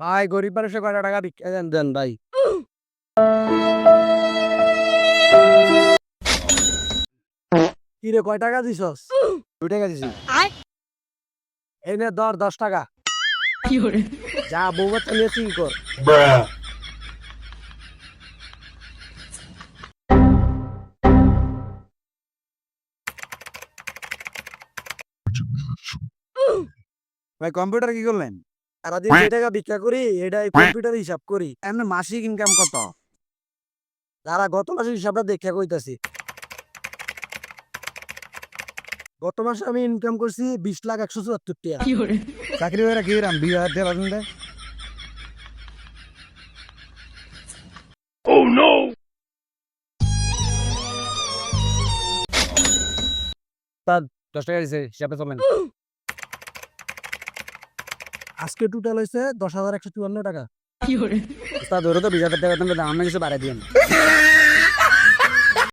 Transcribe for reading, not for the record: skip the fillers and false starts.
ভাই গরিব মানুষে কয়টা টাকা ভিক্ষা দেন দেন ভাই। কি রে কয় টাকা দিছস? 2 টাকা দিছি। এই নে ধর 10 টাকা। যা বউ বাচ্চা নিয়ে চিল কর। ভাই কম্পিউটার কি করলেন? সারাদিন যে টাকা ভিক্ষা করি এটাই কম্পিউটার হিসাব করি। আপনার মাসিক ইনকাম কত? যারা গত মাসের হিসাবটা দেখা কইতাছি। গত মাসে আমি ইনকাম করছি 20,174,000 টাকা। চাকরি করে কি রাম 20,000 টাকা পাবেন দে? তা 10 টাকা দিছে হিসাবে চলেন। আজকে টোটাল হয়েছে 10,154 টাকা। উস্তাদ ওরে তো 20,000 টাকা দেন, আমার কিছু বাড়াই দিয়েন।